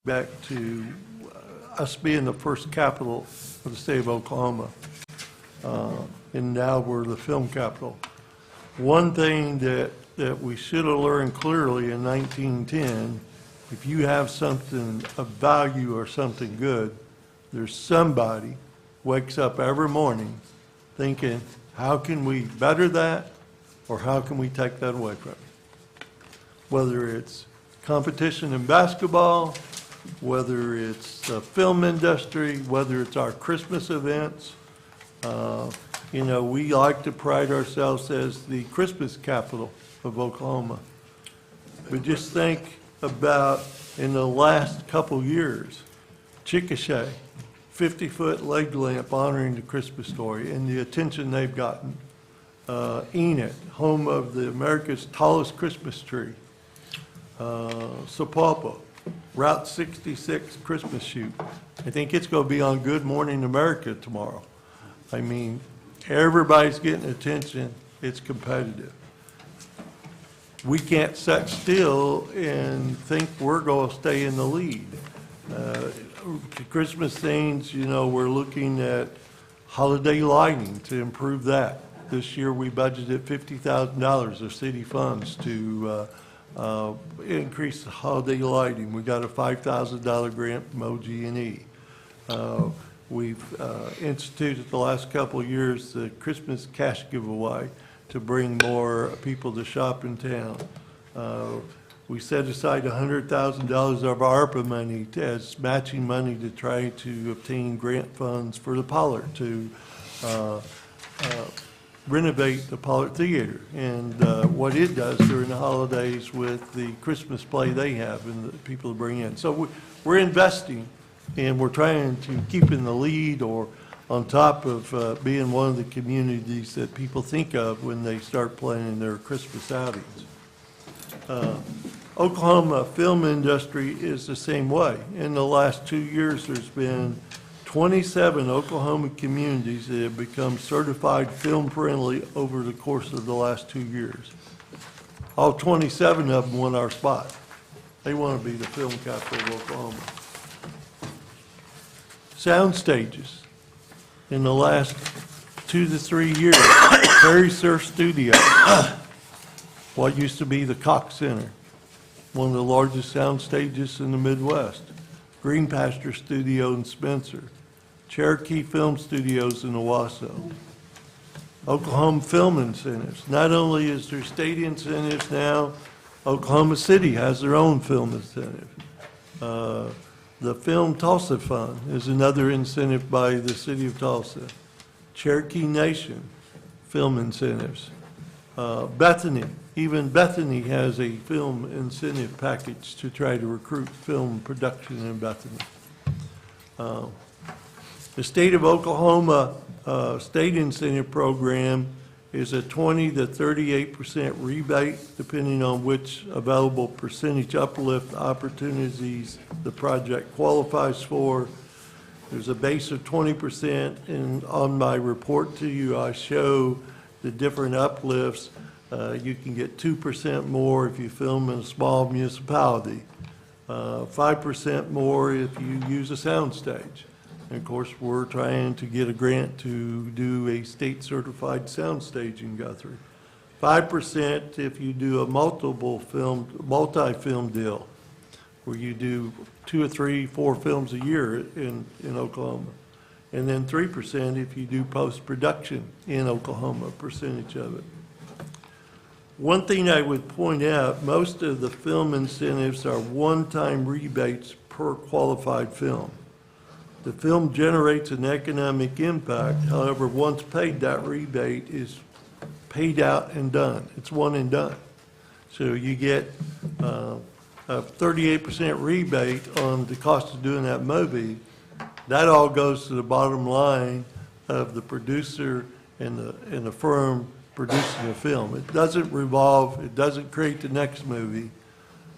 back to us being the first capital of the state of Oklahoma. And now we're the film capital. One thing that we should have learned clearly in 1910, if you have something of value or something good, there's somebody wakes up every morning thinking, how can we better that, or how can we take that away from it? Whether it's competition in basketball, whether it's the film industry, whether it's our Christmas events. You know, we like to pride ourselves as the Christmas capital of Oklahoma. But just think about in the last couple years, Chickasha, 50-foot leg lamp honoring the Christmas story and the attention they've gotten. Enid, home of the America's tallest Christmas tree. Sapulpa, Route 66 Christmas shoot. I think it's going to be on Good Morning America tomorrow. I mean, everybody's getting attention. It's competitive. We can't sit still and think we're going to stay in the lead. Christmas things, you know, we're looking at holiday lighting to improve that. This year we budgeted $50,000 of city funds to increase the holiday lighting. We got a $5,000 grant from OG&E. We've instituted the last couple of years the Christmas cash giveaway to bring more people to shop in town. We set aside $100,000 of our ARPA money as matching money to try to obtain grant funds for the Pollard to renovate the Pollard Theater and what it does during the holidays with the Christmas play they have and the people to bring in. So we're investing and we're trying to keep in the lead or on top of being one of the communities that people think of when they start planning their Christmas outings. Oklahoma film industry is the same way. In the last 2 years, there's been 27 Oklahoma communities that have become certified film friendly over the course of the last 2 years. All 27 of them won our spot. They want to be the film capital of Oklahoma. Sound stages. In the last 2 to 3 years, Prairie Surf Studio, what used to be the Cox Center, one of the largest sound stages in the Midwest. Green Pasture Studio in Spencer, Cherokee Film Studios in Owasso. Oklahoma Film Incentives. Not only is there state incentives now, Oklahoma City has their own film incentive. The Film Tulsa Fund is another incentive by the city of Tulsa. Cherokee Nation, film incentives. Bethany, even Bethany has a film incentive package to try to recruit film production in Bethany. The state of Oklahoma state incentive program is a 20 to 38% rebate, depending on which available percentage uplift opportunities the project qualifies for. There's a base of 20%, and on my report to you, I show the different uplifts. You can get 2% more if you film in a small municipality, 5% more if you use a soundstage. And of course, we're trying to get a grant to do a state-certified soundstage in Guthrie. 5% if you do a multi-film deal, where you do 2 or 3, 4 films a year in Oklahoma. And then 3% if you do post-production in Oklahoma, a percentage of it. One thing I would point out, most of the film incentives are one-time rebates per qualified film. The film generates an economic impact. However, once paid, that rebate is paid out and done. It's one and done. So you get a 38% rebate on the cost of doing that movie. That all goes to the bottom line of the producer and the firm producing a film. It doesn't revolve, it doesn't create the next movie.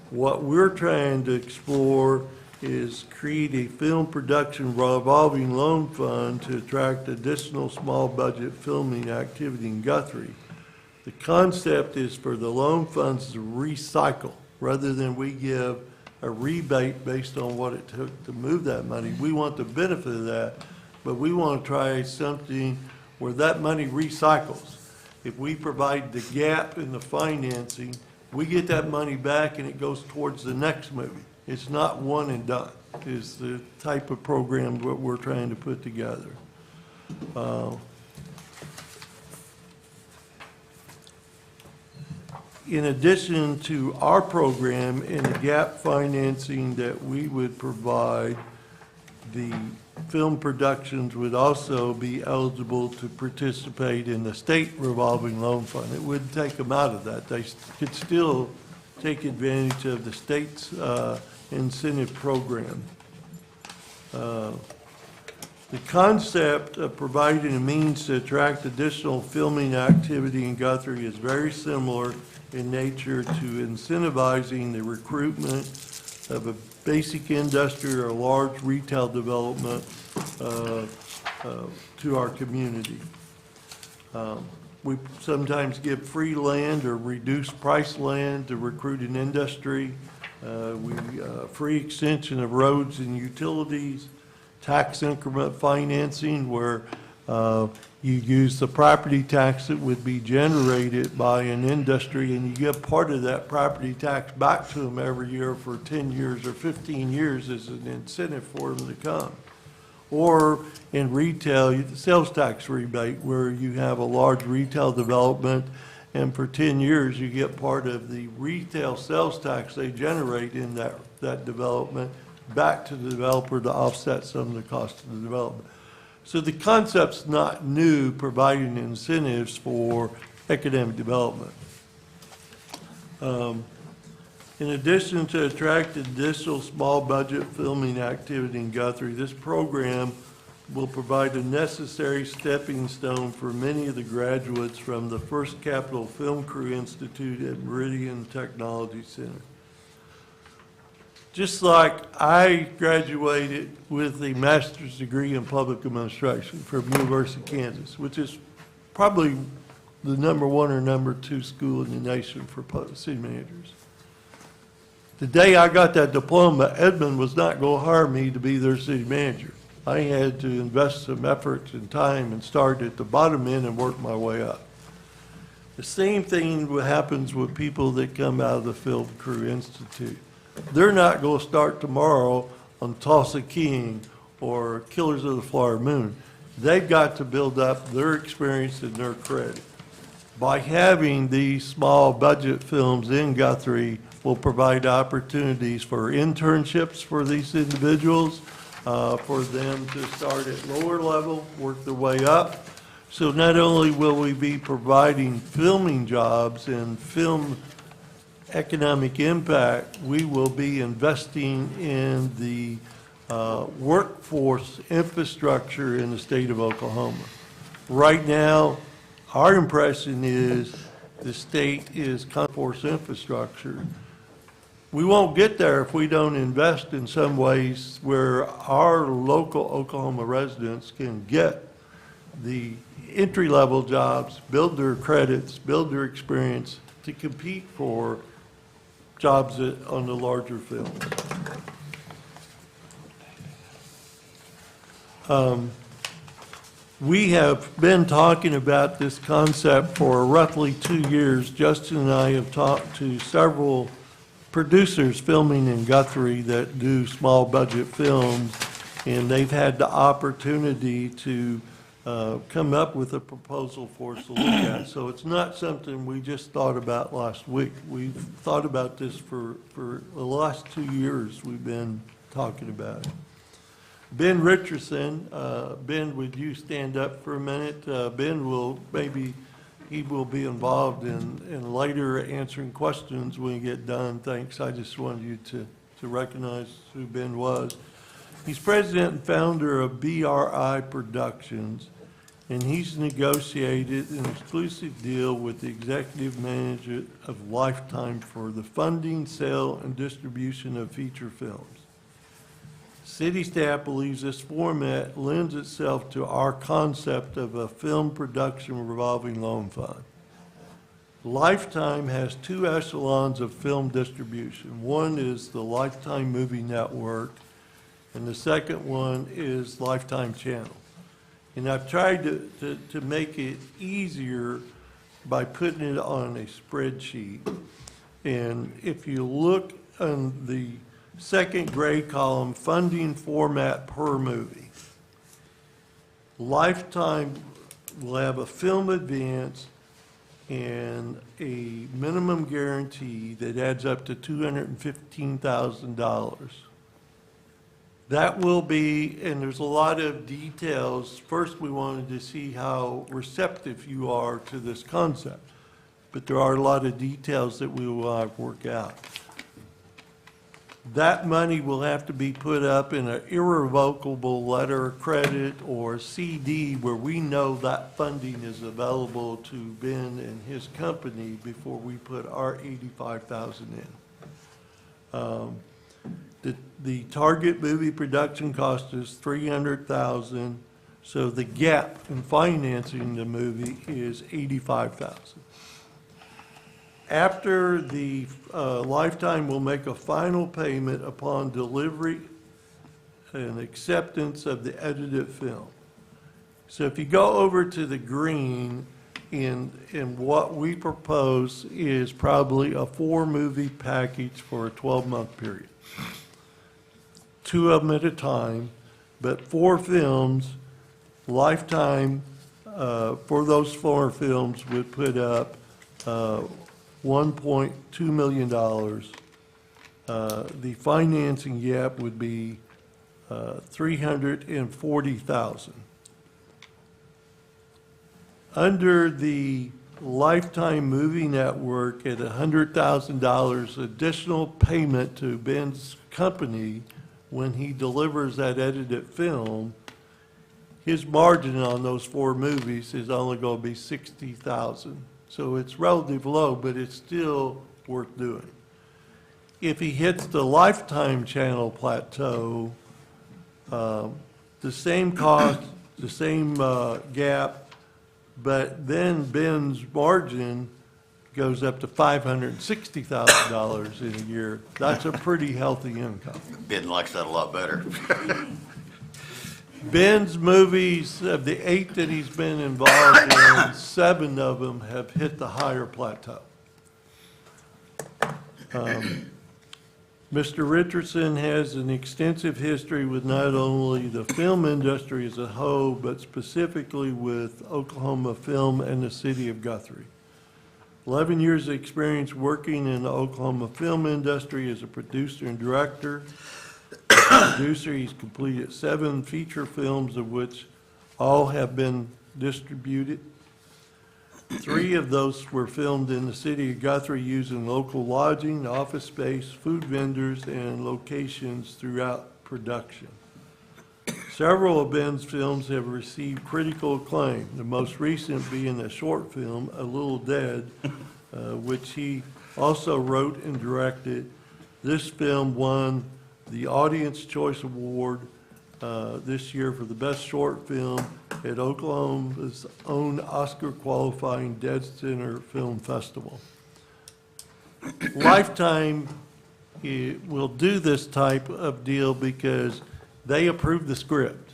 What we're trying to explore is create a film production revolving loan fund to attract additional small budget filming activity in Guthrie. The concept is for the loan funds to recycle rather than we give a rebate based on what it took to move that money. We want the benefit of that, but we want to try something where that money recycles. If we provide the gap in the financing, we get that money back and it goes towards the next movie. It's not one and done. It's the type of program that we're trying to put together. In addition to our program and the gap financing that we would provide, the film productions would also be eligible to participate in the state revolving loan fund. It wouldn't take them out of that. They could still take advantage of the state's incentive program. The concept of providing a means to attract additional filming activity in Guthrie is very similar in nature to incentivizing the recruitment of a basic industry or a large retail development to our community. We sometimes give free land or reduced price land to recruit an industry. Free extension of roads and utilities, tax increment financing where you use the property tax that would be generated by an industry and you give part of that property tax back to them every year for 10 years or 15 years as an incentive for them to come. Or in retail, sales tax rebate where you have a large retail development and for 10 years you get part of the retail sales tax they generate in that development back to the developer to offset some of the cost of the development. So the concept's not new, providing incentives for economic development. In addition to attract additional small budget filming activity in Guthrie, this program will provide a necessary stepping stone for many of the graduates from the First Capital Film Crew Institute at Meridian Technology Center. Just like I graduated with a master's degree in public administration from University of Kansas, which is probably the #1 or #2 school in the nation for city managers. The day I got that diploma, Edmond was not going to hire me to be their city manager. I had to invest some effort and time and start at the bottom end and work my way up. The same thing happens with people that come out of the Film Crew Institute. They're not going to start tomorrow on Tulsa King or Killers of the Flower Moon. They've got to build up their experience and their credit. By having these small budget films in Guthrie will provide opportunities for internships for these individuals, for them to start at lower level, work their way up. So not only will we be providing filming jobs and film economic impact, we will be investing in the workforce infrastructure in the state of Oklahoma. Right now, our impression is the state is workforce infrastructure. We won't get there if we don't invest in some ways where our local Oklahoma residents can get the entry-level jobs, build their credits, build their experience to compete for jobs on the larger films. We have been talking about this concept for roughly 2 years. Justin and I have talked to several producers filming in Guthrie that do small budget films, and they've had the opportunity to come up with a proposal for us to look at. So it's not something we just thought about last week. We've thought about this for the last 2 years. We've been talking about it. Ben Richardson, Ben, would you stand up for a minute? Ben will he will be involved in later answering questions when we get done. Thanks. I just wanted you to recognize who Ben was. He's president and founder of BRI Productions, and he's negotiated an exclusive deal with the executive manager of Lifetime for the funding, sale, and distribution of feature films. City staff believes this format lends itself to our concept of a film production revolving loan fund. Lifetime has two echelons of film distribution. One is the Lifetime Movie Network, and the second one is Lifetime Channel. And I've tried to make it easier by putting it on a spreadsheet. And if you look on the second gray column, funding format per movie, Lifetime will have a film advance and a minimum guarantee that adds up to $215,000. That will be, and there's a lot of details. First, we wanted to see how receptive you are to this concept, but there are a lot of details that we will work out. That money will have to be put up in an irrevocable letter of credit or CD where we know that funding is available to Ben and his company before we put our $85,000 in. The target movie production cost is $300,000, so the gap in financing the movie is $85,000. After the Lifetime will make a final payment upon delivery and acceptance of the edited film. So if you go over to the green, in what we propose is probably a 4-movie package for a 12-month period. 2 of them at a time, but 4 films. Lifetime for those 4 films would put up $1.2 million. The financing gap would be $340,000. Under the Lifetime Movie Network, at $100,000 additional payment to Ben's company when he delivers that edited film, his margin on those 4 movies is only going to be $60,000. So it's relatively low, but it's still worth doing. If he hits the Lifetime Channel plateau, the same cost, the same gap, but then Ben's margin goes up to $560,000 in a year. That's a pretty healthy income. Ben likes that a lot better. Ben's movies, of the 8 that he's been involved in, 7 of them have hit the higher plateau. Mr. Richardson has an extensive history with not only the film industry as a whole, but specifically with Oklahoma Film and the city of Guthrie. 11 years of experience working in the Oklahoma film industry as a producer and director. Producer, he's completed 7 feature films, of which all have been distributed. 3 of those were filmed in the city of Guthrie using local lodging, office space, food vendors, and locations throughout production. Several of Ben's films have received critical acclaim, the most recent being a short film, A Little Dead, which he also wrote and directed. This film won the Audience Choice Award this year for the best short film at Oklahoma's own Oscar-qualifying Dead Center Film Festival. Lifetime will do this type of deal because they approve the script.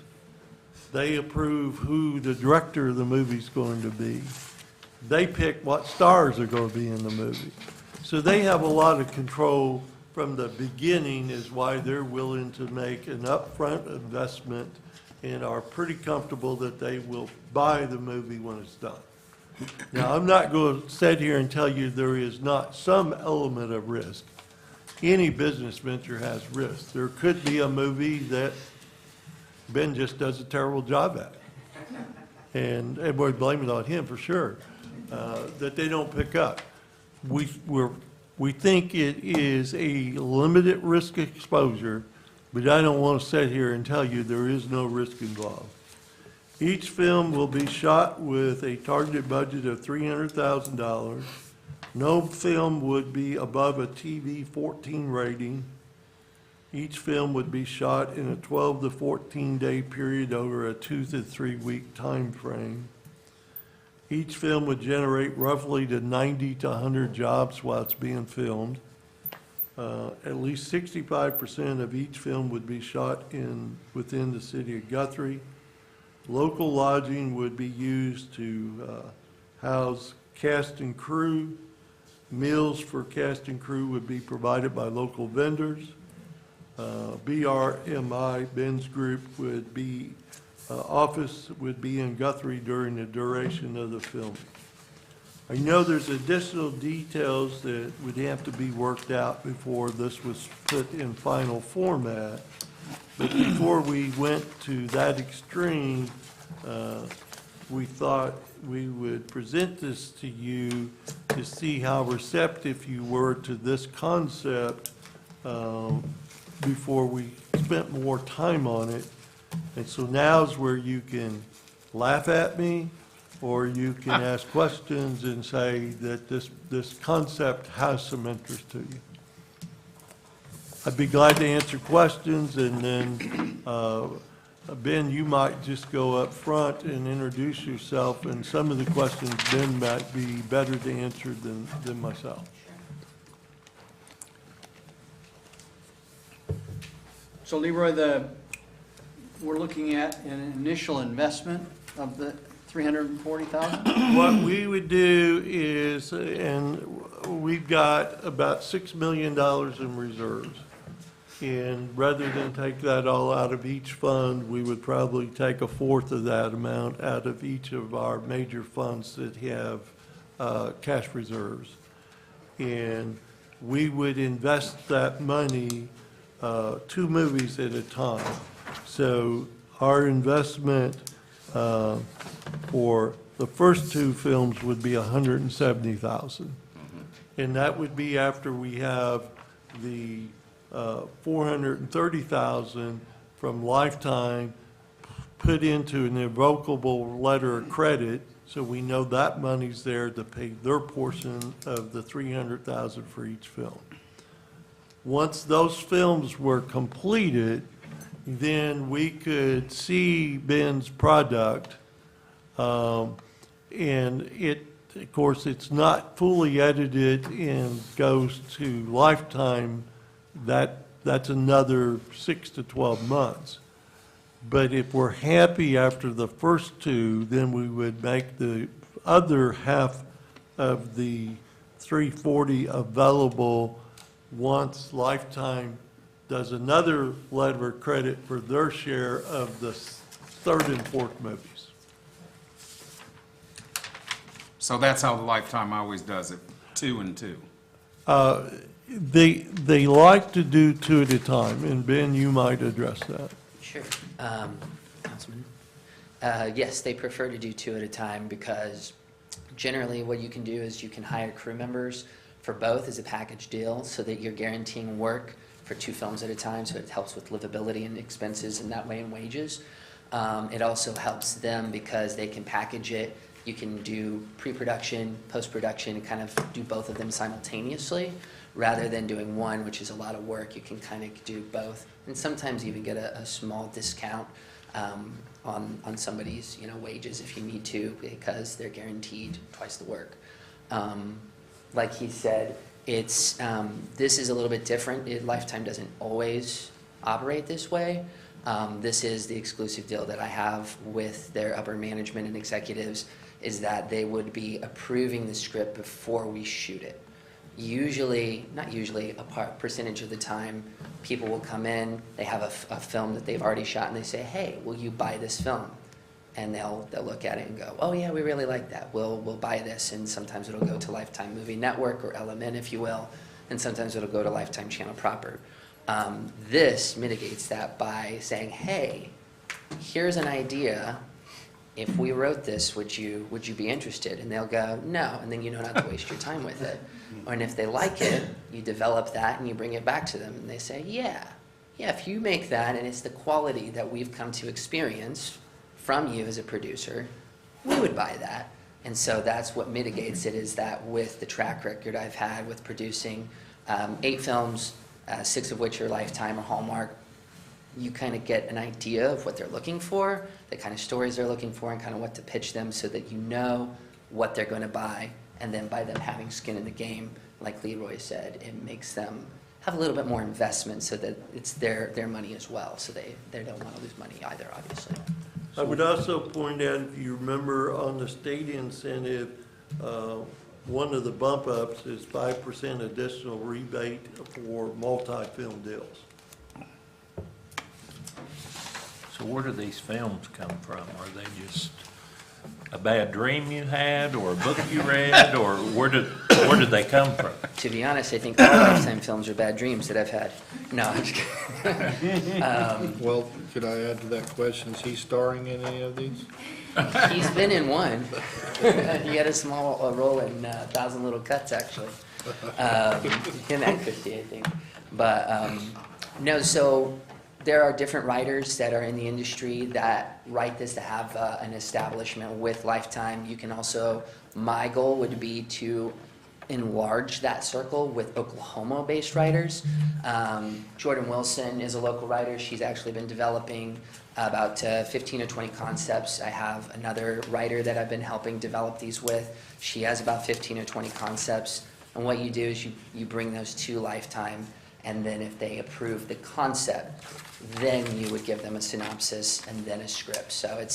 They approve who the director of the movie is going to be. They pick what stars are going to be in the movie. So they have a lot of control from the beginning, is why they're willing to make an upfront investment and are pretty comfortable that they will buy the movie when it's done. Now, I'm not going to sit here and tell you there is not some element of risk. Any business venture has risk. There could be a movie that Ben just does a terrible job at, and everybody blame it on him for sure, that they don't pick up. We think it is a limited risk exposure, but I don't want to sit here and tell you there is no risk involved. Each film will be shot with a targeted budget of $300,000. No film would be above a TV 14 rating. Each film would be shot in a 12 to 14 day period over a 2 to 3 week time frame. Each film would generate roughly to 90 to 100 jobs while it's being filmed. At least 65% of each film would be shot within the city of Guthrie. Local lodging would be used to house cast and crew. Meals for cast and crew would be provided by local vendors. BRMI, Ben's Group, would be, office would be in Guthrie during the duration of the film. I know there's additional details that would have to be worked out before this was put in final format. But before we went to that extreme, we thought we would present this to you to see how receptive you were to this concept before we spent more time on it. And so now's where you can laugh at me, or you can ask questions and say that this concept has some interest to you. I'd be glad to answer questions, and then Ben, you might just go up front and introduce yourself, and some of the questions Ben might be better to answer than myself. So Leroy, we're looking at an initial investment of the $340,000? What we would do is, and we've got about $6 million in reserves. And rather than take that all out of each fund, we would probably take a fourth of that amount out of each of our major funds that have cash reserves. And we would invest that money 2 movies at a time. So our investment for the first 2 films would be $170,000. And that would be after we have the $430,000 from Lifetime put into an irrevocable letter of credit, so we know that money's there to pay their portion of the $300,000 for each film. Once those films were completed, then we could see Ben's product, and of course, it's not fully edited and goes to Lifetime. That's another 6 to 12 months. But if we're happy after the first 2, then we would make the other half of the 340 available once Lifetime does another letter of credit for their share of the 3rd and 4th movies. So that's how the Lifetime always does it, 2 and 2. They like to do 2 at a time, and Ben, you might address that. Sure. Councilman. Yes, they prefer to do 2 at a time because generally what you can do is you can hire crew members for both as a package deal so that you're guaranteeing work for 2 films at a time, so it helps with livability and expenses in that way and wages. It also helps them because they can package it. You can do pre-production, post-production, and kind of do both of them simultaneously rather than doing one, which is a lot of work. You can kind of do both, and sometimes even get a small discount on somebody's wages if you need to, because they're guaranteed twice the work. Like he said, it's this is a little bit different. Lifetime doesn't always operate this way. This is the exclusive deal that I have with their upper management and executives, is that they would be approving the script before we shoot it. Usually, not usually, a percentage of the time, people will come in, they have a film that they've already shot, and they say, hey, will you buy this film? And they'll look at it and go, oh yeah, we really like that, we'll buy this. And sometimes it'll go to Lifetime Movie Network, or LMN if you will, and sometimes it'll go to Lifetime Channel proper. This mitigates that by saying, hey, here's an idea. If we wrote this, would you be interested? And they'll go, no, and then you know not to waste your time with it. And if they like it, you develop that and you bring it back to them, and they say, yeah, if you make that and it's the quality that we've come to experience from you as a producer, we would buy that. And so that's what mitigates it, is that with the track record I've had with producing 8 films, 6 of which are Lifetime or Hallmark, you kind of get an idea of what they're looking for, the kind of stories they're looking for, and kind of what to pitch them, so that you know what they're going to buy. And then by them having skin in the game, like Leroy said, it makes them have a little bit more investment so that it's their money as well. So they don't want to lose money either, obviously. I would also point out, if you remember on the state incentive, one of the bump ups is 5% additional rebate for multi-film deals. So where do these films come from? Are they just a bad dream you had, or a book you read, or where did they come from? To be honest, I think all Lifetime films are bad dreams that I've had. No, I'm just kidding. Well, could I add to that question, is he starring in any of these? He's been in one. He had a small role in 1,000 Little Cuts, actually. Him and Christy, I think. But, no, so there are different writers that are in the industry that write this, to have an establishment with Lifetime. You can also, my goal would be to enlarge that circle with Oklahoma-based writers. Jordan Wilson is a local writer. She's actually been developing about 15 or 20 concepts. I have another writer that I've been helping develop these with. She has about 15 or 20 concepts. And what you do is you bring those to Lifetime, and then if they approve the concept, then you would give them a synopsis and then a script. So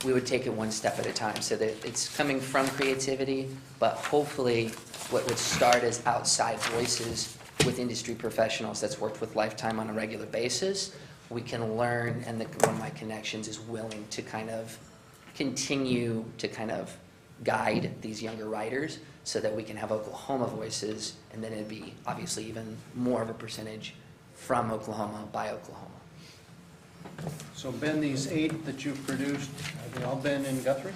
we would take it one step at a time, so that it's coming from creativity, but hopefully what would start as outside voices with industry professionals that's worked with Lifetime on a regular basis, we can learn, and one of my connections is willing to kind of continue to kind of guide these younger writers so that we can have Oklahoma voices, and then it'd be obviously even more of a percentage from Oklahoma by Oklahoma. So Ben, these 8 that you've produced, have they all been in Guthrie?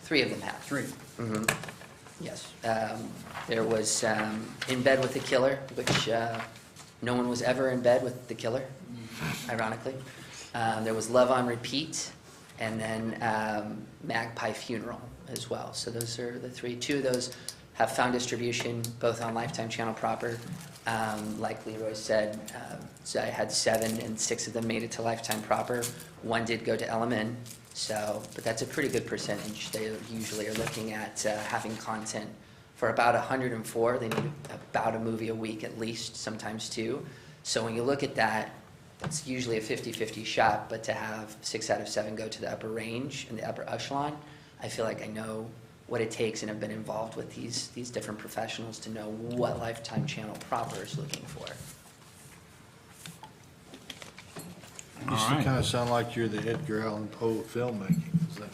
3 of them have. 3. Mhm. Yes. There was In Bed with the Killer, which no one was ever in bed with the killer, ironically. There was Love on Repeat, and then Magpie Funeral as well. So those are the 3. 2 of those have found distribution, both on Lifetime Channel proper. Like Leroy said, so I had 7, and 6 of them made it to Lifetime proper. 1 did go to LMN. So, but that's a pretty good percentage. They usually are looking at having content for about 104. They need about a movie a week at least, sometimes 2. So when you look at that, it's usually a 50-50 shot, but to have 6 out of 7 go to the upper range and the upper echelon, I feel like I know what it takes and have been involved with these different professionals to know what Lifetime Channel proper is looking for. You kind of sound like you're the Edgar Allan Poe of filmmaking. Is that?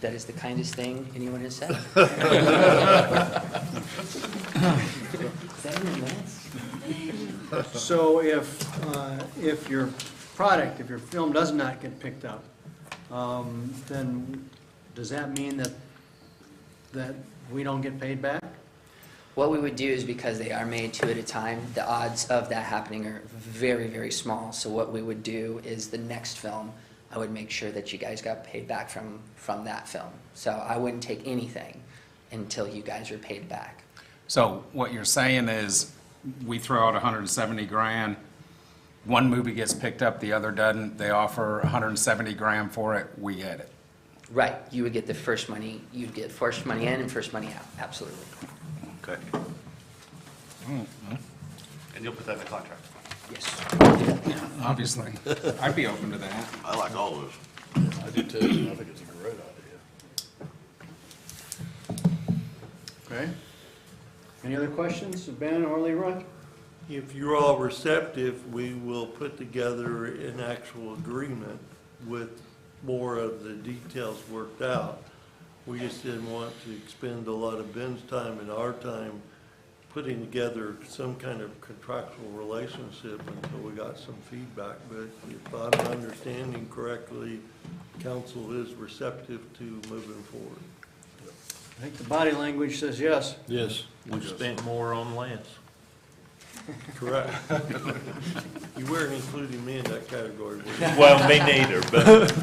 That is the kindest thing anyone has said. Is that in advance? So if your product, if your film does not get picked up, then does that mean that we don't get paid back? What we would do is, because they are made 2 at a time, the odds of that happening are very, very small. So what we would do is the next film, I would make sure that you guys got paid back from that film. So I wouldn't take anything until you guys are paid back. So what you're saying is, we throw out 170 grand, one movie gets picked up, the other doesn't, they offer 170 grand for it, we get it. Right, you would get the first money, you'd get first money in and first money out, absolutely. Okay. And you'll put that in the contract? Yes. Obviously. I'd be open to that. I like all those. I do too. I think it's a great idea. Okay. Any other questions of Ben or Leroy? If you're all receptive, we will put together an actual agreement with more of the details worked out. We just didn't want to expend a lot of Ben's time and our time putting together some kind of contractual relationship until we got some feedback. But if I'm understanding correctly, council is receptive to moving forward. I think the body language says yes. Yes. We've spent more on Lance. Correct. You weren't including me in that category, were you? Well, me neither, but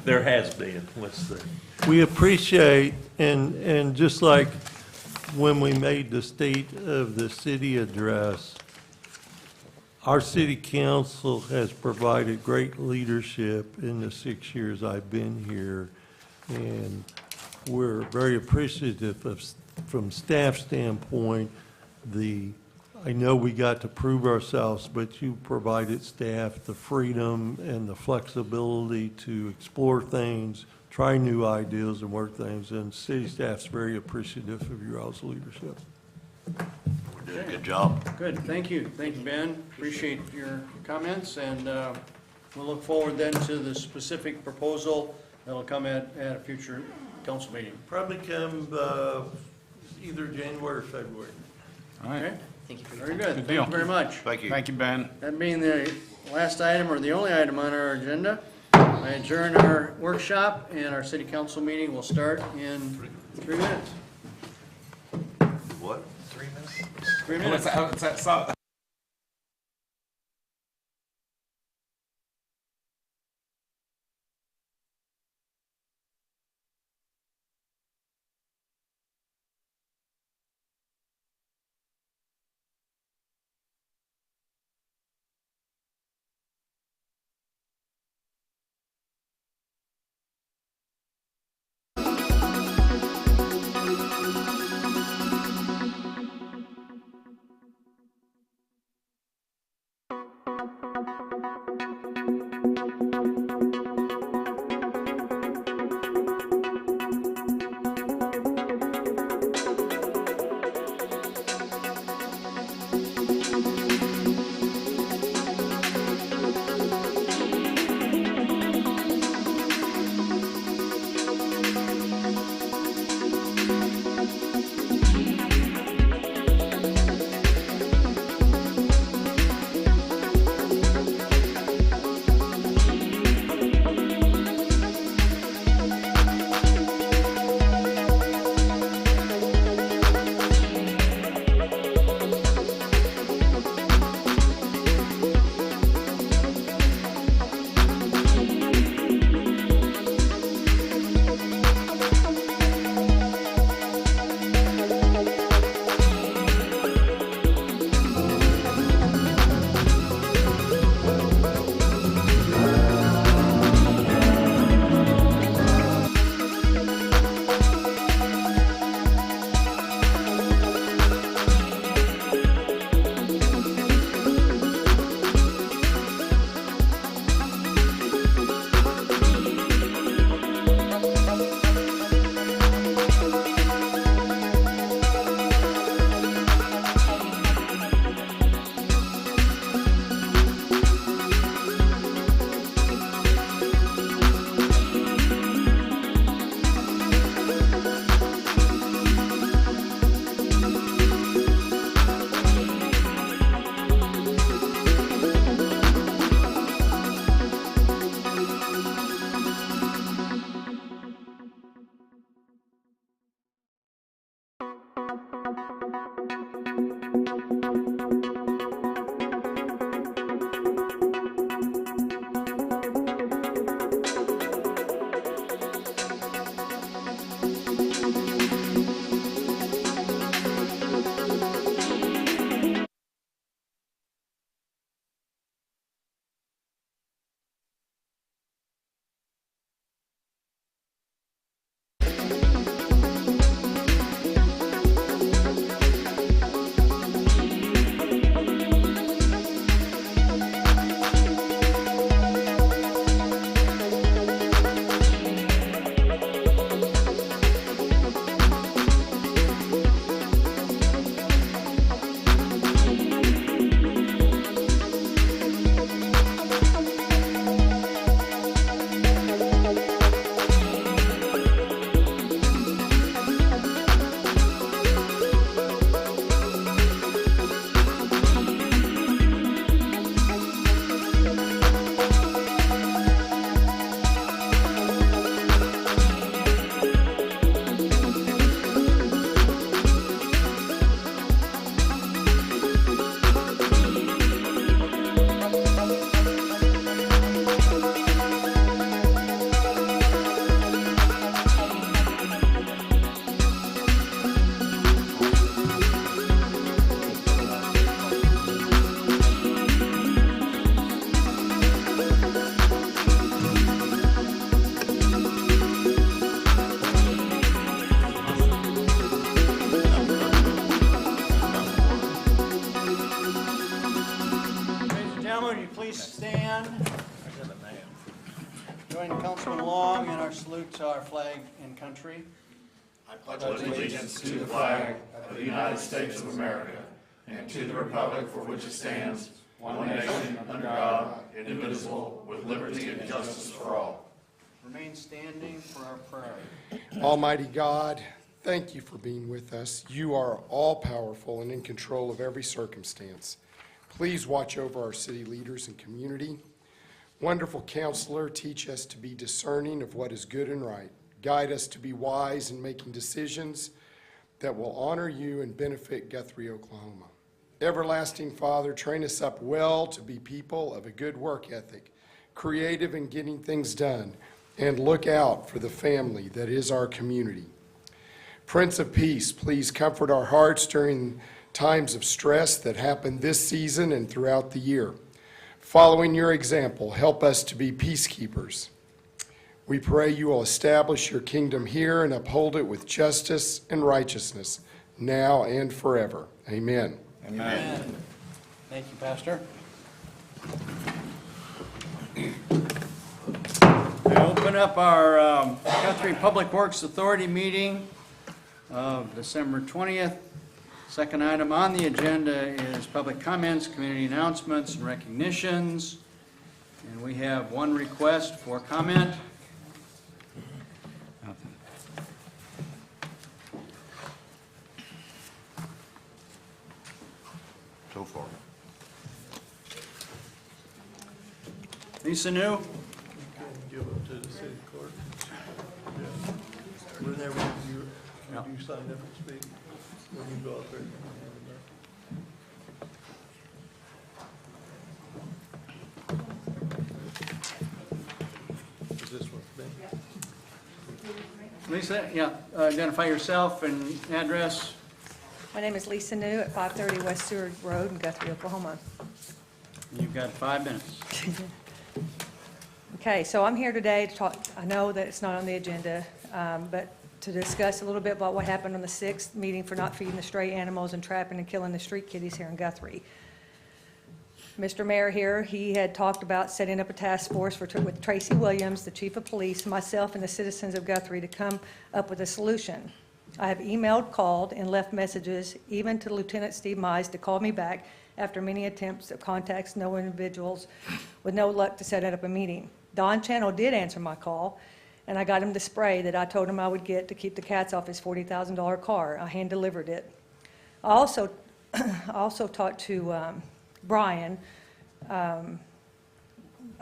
there has been. Let's see. We appreciate, and just like when we made the State of the City address, our city council has provided great leadership in the 6 years I've been here. And we're very appreciative of, from staff standpoint, I know we got to prove ourselves, but you provided staff the freedom and the flexibility to explore things, try new ideas and work things, and city staff's very appreciative of your all's leadership. We're doing a good job. Good, thank you. Thank you, Ben. Appreciate your comments, and we'll look forward then to the specific proposal that'll come at a future council meeting. Probably come either January or February. All right, Okay? Thank you for your Very time. good. Good Thank deal. you very much. Thank you. thank you, Ben. That being the last item, or the only item on our agenda, I adjourn our workshop, and our city council meeting will start in 3 minutes. What? 3 minutes. What's that? would you please stand? Join Councilman Long in our salute to our flag and country. I pledge allegiance to the flag of the United States of America and to the republic for which it stands, one nation, under God, indivisible, with liberty and justice for all. Remain standing for our prayer. Almighty God, thank you for being with us. You are all-powerful and in control of every circumstance. Please watch over our city leaders and community. Wonderful Counselor, teach us to be discerning of what is good and right. Guide us to be wise in making decisions that will honor you and benefit Guthrie, Oklahoma. Everlasting Father, train us up well to be people of a good work ethic, creative in getting things done, and look out for the family that is our community. Prince of Peace, please comfort our hearts during times of stress that happen this season and throughout the year. Following your example, help us to be peacekeepers. We pray you will establish your kingdom here and uphold it with justice and righteousness, now and forever. Amen. Amen. Thank you, Pastor. I open up our Guthrie Public Works Authority meeting of December 20th. Second item on the agenda is public comments, community announcements, and recognitions. And we have one request for comment. So far. Lisa New? Give it to the city clerk. Yeah. Whenever you sign up to speak, when you go out there. Is this one for me? Lisa, yeah, identify yourself and address. My name is Lisa New at 530 West Seward Road in Guthrie, Oklahoma. You've got 5 minutes. Okay, so I'm here today to talk, I know that it's not on the agenda, but to discuss a little bit about what happened on the 6th meeting for not feeding the stray animals and trapping and killing the street kitties here in Guthrie. Mr. Mayor here, he had talked about setting up a task force with Tracy Williams, the chief of police, myself, and the citizens of Guthrie to come up with a solution. I have emailed, called, and left messages, even to Lieutenant Steve Mize to call me back after many attempts to contact no individuals with no luck to set up a meeting. Don Channel did answer my call, and I got him the spray that I told him I would get to keep the cats off his $40,000 car. I hand-delivered it. I also talked to Brian a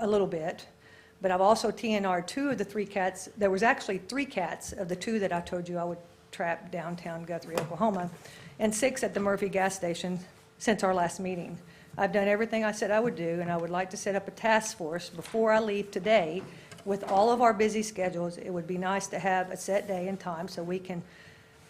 little bit, but I've also TNR'd 2 of the 3 cats. There was actually 3 cats of the 2 that I told you I would trap downtown Guthrie, Oklahoma, and 6 at the Murphy gas station since our last meeting. I've done everything I said I would do, and I would like to set up a task force before I leave today. With all of our busy schedules, it would be nice to have a set day and time so we can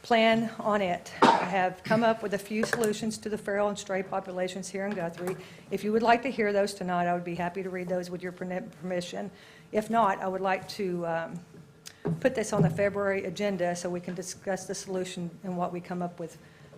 plan on it. I have come up with a few solutions to the feral and stray populations here in Guthrie. If you would like to hear those tonight, I would be happy to read those with your permission. If not, I would like to put this on the February agenda so we can discuss the solution and what we come up with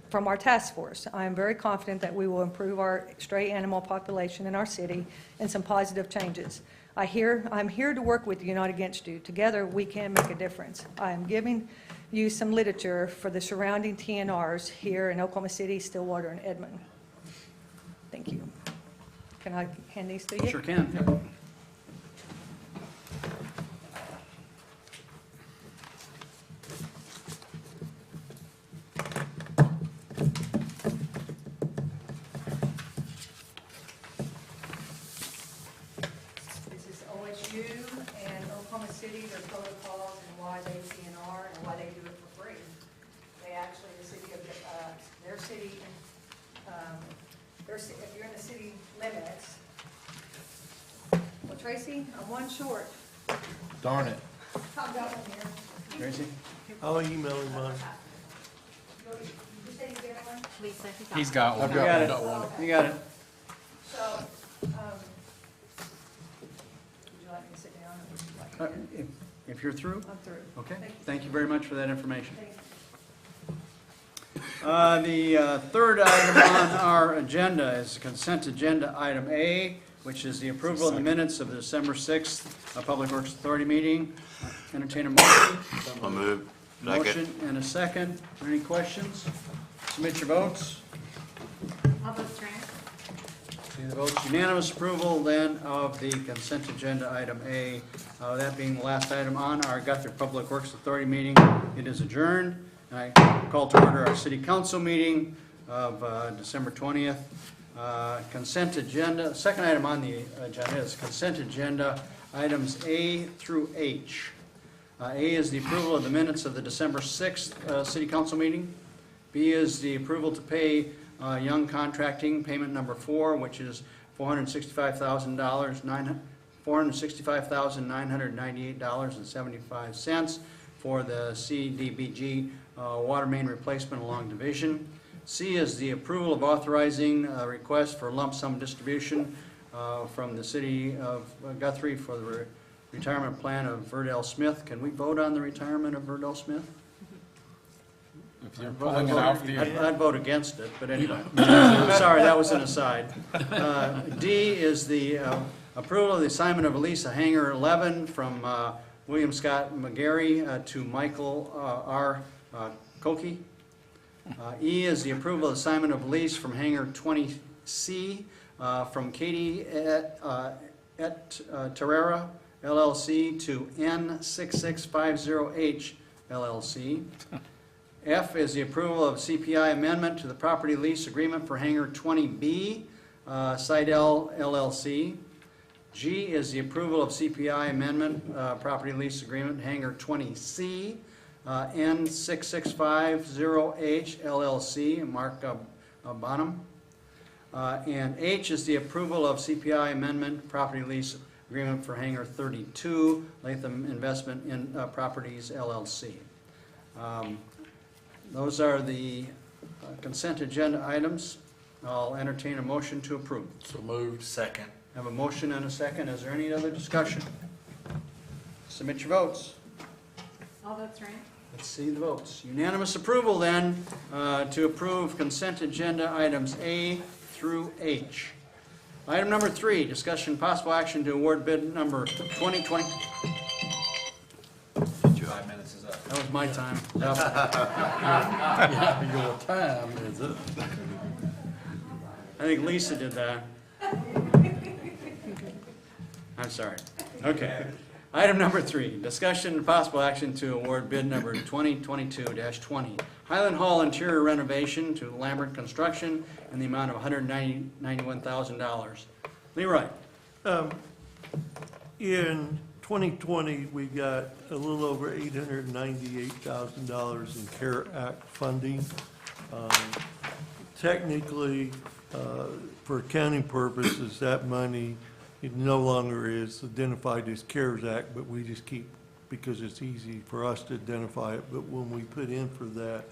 from our task force. I am very confident that we will improve our stray animal population in our city and some positive changes. I'm here to work with you, not against you. Together, we can make a difference. I am giving you some literature for the surrounding TNRs here in Oklahoma City, Stillwater, and Edmond. Thank you. Can I hand these to you? Sure can. This is OSU and Oklahoma City, their protocols and why they TNR and why they do it for free. They actually, the city of, their city, if you're in the city limits. Well, Tracy, I'm one short. Darn it. I've got one here. Tracy? I'll email him mine. You say you get one? Lisa, He's got one. You got it. You got it. So, would you like me to sit down or would you like me to? If you're through? I'm through. Okay. Thank you. Thank you very much for that information. Thank you. The third item on our agenda is consent agenda item A, which is the approval of the minutes of the December 6th Public Works Authority meeting. Entertain a motion. So moved. Motion and a second. Are there any questions? Submit your votes. All votes are in. See the votes. Unanimous approval then of the consent agenda item A. That being the last item on our Guthrie Public Works Authority meeting. It is adjourned. And I call to order our city council meeting of December 20th. Consent agenda, second item on the agenda is consent agenda items A through H. A is the approval of the minutes of the December 6th city council meeting. B is the approval to pay Young Contracting payment number 4, which is $465,998.75 for the CDBG water main replacement along Division. C is the approval of authorizing a request for lump sum distribution from the city of Guthrie for the retirement plan of Verdell Smith. Can we vote on the retirement of Verdell Smith? If you're pulling it off the. I'd vote against it, but anyway. Sorry, that was an aside. D is the approval of the assignment of a lease of hangar 11 from William Scott McGarry to Michael R. Koki. E is the approval of assignment of lease from hangar 20C from Katie Terrera LLC to N6650H LLC. F is the approval of CPI amendment to the property lease agreement for hangar 20B, Sidel LLC. G is the approval of CPI amendment, property lease agreement, hangar 20C, N6650H LLC, Mark Bonham. And H is the approval of CPI amendment, property lease agreement for hangar 32, Latham Investment in Properties LLC. Those are the consent agenda items. I'll entertain a motion to approve. So moved. Second. I have a motion and a second. Is there any other discussion? Submit your votes. All votes are in. Let's see the votes. Unanimous approval then to approve consent agenda items A through H. Item number 3, discussion possible action to award bid number 2020. 5 minutes is up. That was my time. Your time is up. I think Lisa did that. I'm sorry. Okay. Item number 3, discussion and possible action to award bid number 2022-20, Highland Hall interior renovation to Lambert Construction in the amount of $191,000. Leroy. In 2020, we got a little over $898,000 in CARE Act funding. Technically, for accounting purposes, that money it no longer is identified as CARES Act, but we just keep, because it's easy for us to identify it, but when we put in for that,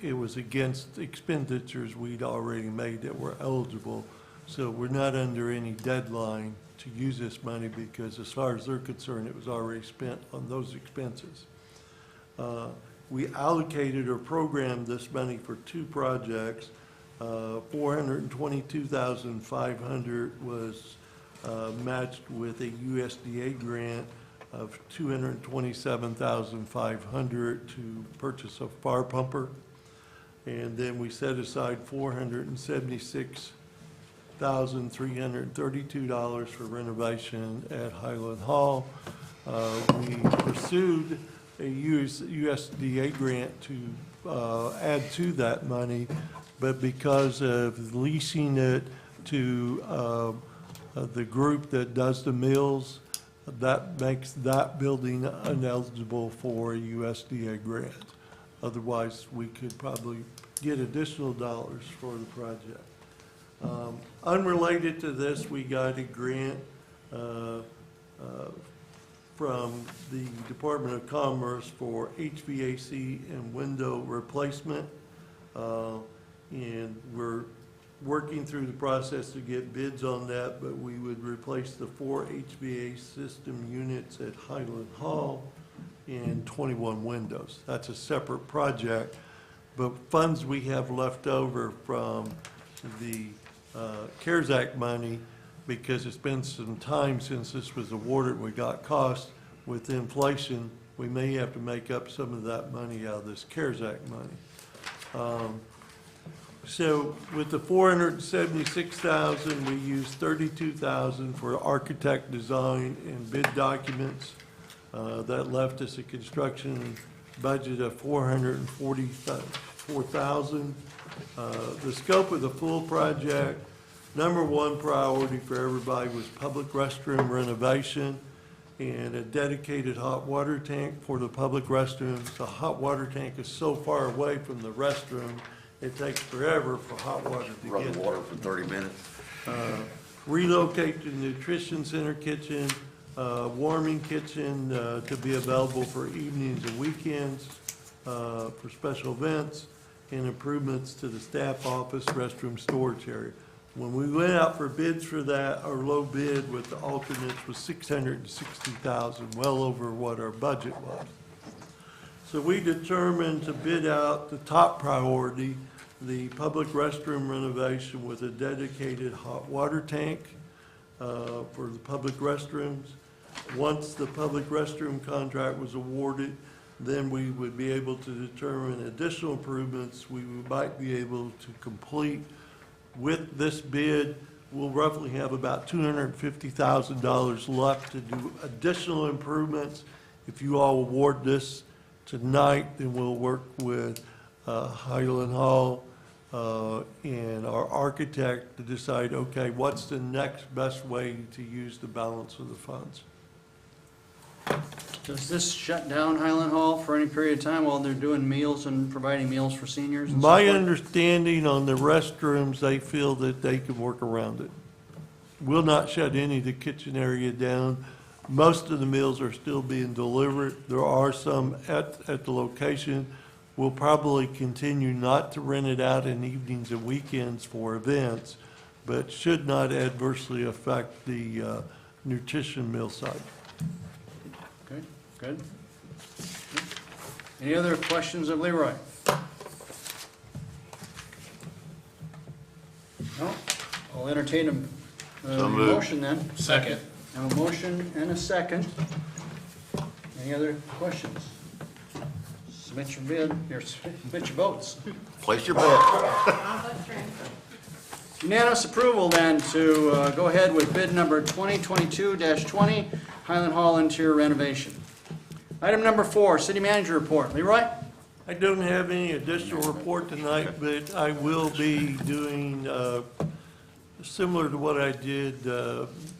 it was against expenditures we'd already made that were eligible. So we're not under any deadline to use this money because as far as they're concerned, it was already spent on those expenses. We allocated or programmed this money for 2 projects. $422,500 was matched with a USDA grant of $227,500 to purchase a fire pumper. And then we set aside $476,332 for renovation at Highland Hall. We pursued a USDA grant to add to that money, but because of leasing it to the group that does the mills, that makes that building ineligible for a USDA grant. Otherwise, we could probably get additional dollars for the project. Unrelated to this, we got a grant from the Department of Commerce for HVAC and window replacement. And we're working through the process to get bids on that, but we would replace the 4 HVAC system units at Highland Hall and 21 windows. That's a separate project, but funds we have left over from the CARES Act money because it's been some time since this was awarded, we got cost. With inflation, we may have to make up some of that money out of this CARES Act money. So with the 476,000, we used 32,000 for architect design and bid documents. That left us a construction budget of 444,000. The scope of the full project, number one priority for everybody was public restroom renovation and a dedicated hot water tank for the public restrooms. The hot water tank is so far away from the restroom, it takes forever for hot water to Run get the there. water for 30 minutes. Relocate the nutrition center kitchen, warming kitchen to be available for evenings and weekends, for special events, and improvements to the staff office, restroom, storage area. When we went out for bids for that, our low bid with the alternates was 660,000, well over what our budget was. So we determined to bid out the top priority, the public restroom renovation with a dedicated hot water tank for the public restrooms. Once the public restroom contract was awarded, then we would be able to determine additional improvements we might be able to complete. With this bid, we'll roughly have about $250,000 left to do additional improvements. If you all award this tonight, then we'll work with Highland Hall and our architect to decide, okay, what's the next best way to use the balance of the funds? Does this shut down Highland Hall for any period of time while they're doing meals and providing meals for seniors and so My forth? understanding on the restrooms, they feel that they can work around it. Will not shut any of the kitchen area down. Most of the meals are still being delivered. There are some at the location. We'll probably continue not to rent it out in evenings and weekends for events, but should not adversely affect the nutrition meal site. Okay, good. Any other questions of Leroy? No? I'll entertain a So moved. motion then. Second. Now a motion and a second. Any other questions? Submit your bid, submit your votes. Place your bet. All votes are in. Unanimous approval then to go ahead with bid number 2022-20, Highland Hall interior renovation. Item number 4, city manager report. Leroy? I don't have any additional report tonight, but I will be doing similar to what I did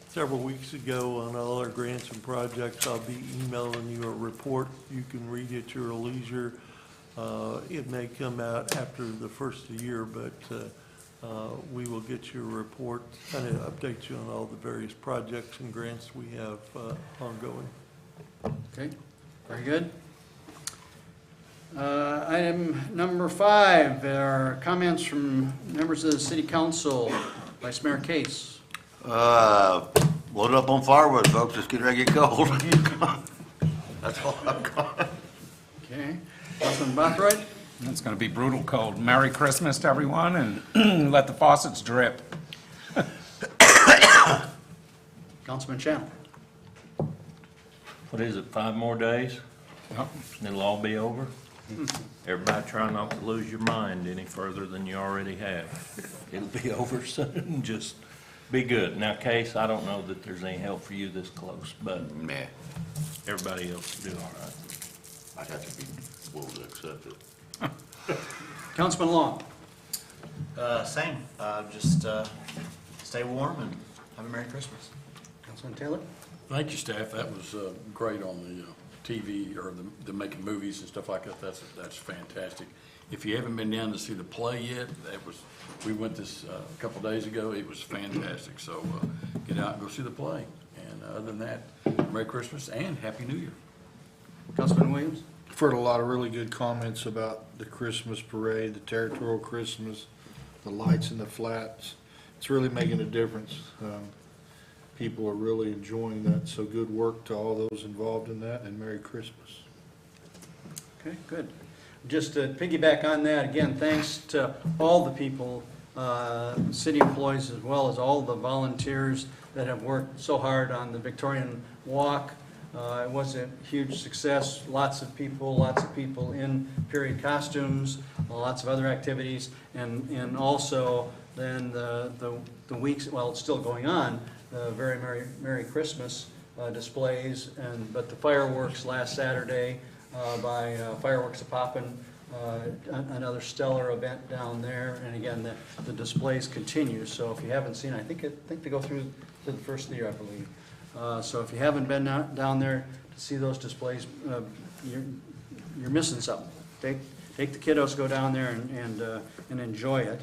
several weeks ago on all our grants and projects. I'll be emailing you a report. You can read it at your leisure. It may come out after the first of the year, but we will get you a report, kind of update you on all the various projects and grants we have ongoing. Okay, very good. Item number 5, there are comments from members of the city council. Vice Mayor Case. Load up on firewood, folks. It's getting ready to get cold. That's all I've got. Okay. Councilman Bothroyd? It's going to be brutal cold. Merry Christmas to everyone, and let the faucets drip. Councilman Channel? What is it, 5 more days? Yep. And it'll all be over? Everybody try not to lose your mind any further than you already have. It'll be over soon, just be good. Now, Case, I don't know that there's any help for you this close, but Meh. everybody else will do all right. I got to be willing to accept it. Councilman Long? Same, just stay warm and have a Merry Christmas. Councilman Taylor? Thank you, staff. That was great on the TV or the making movies and stuff like that. That's fantastic. If you haven't been down to see the play yet, we went this a couple days ago. It was fantastic. So get out and go see the play. And other than that, Merry Christmas and Happy New Year. Councilman Williams? I've heard a lot of really good comments about the Christmas parade, the territorial Christmas, the lights in the flats. It's really making a difference. People are really enjoying that, so good work to all those involved in that, and Merry Christmas. Okay, good. Just to piggyback on that, again, thanks to all the people city employees as well as all the volunteers that have worked so hard on the Victorian Walk. It was a huge success, lots of people in period costumes, lots of other activities, and also then the weeks, well, it's still going on, the very Merry Christmas displays, but the fireworks last Saturday by Fireworks of Poppin', another stellar event down there, and again, the displays continue, so if you haven't seen, I think they go through to the first of the year, I believe. So if you haven't been down there to see those displays, you're missing something. Take the kiddos, go down there and enjoy it.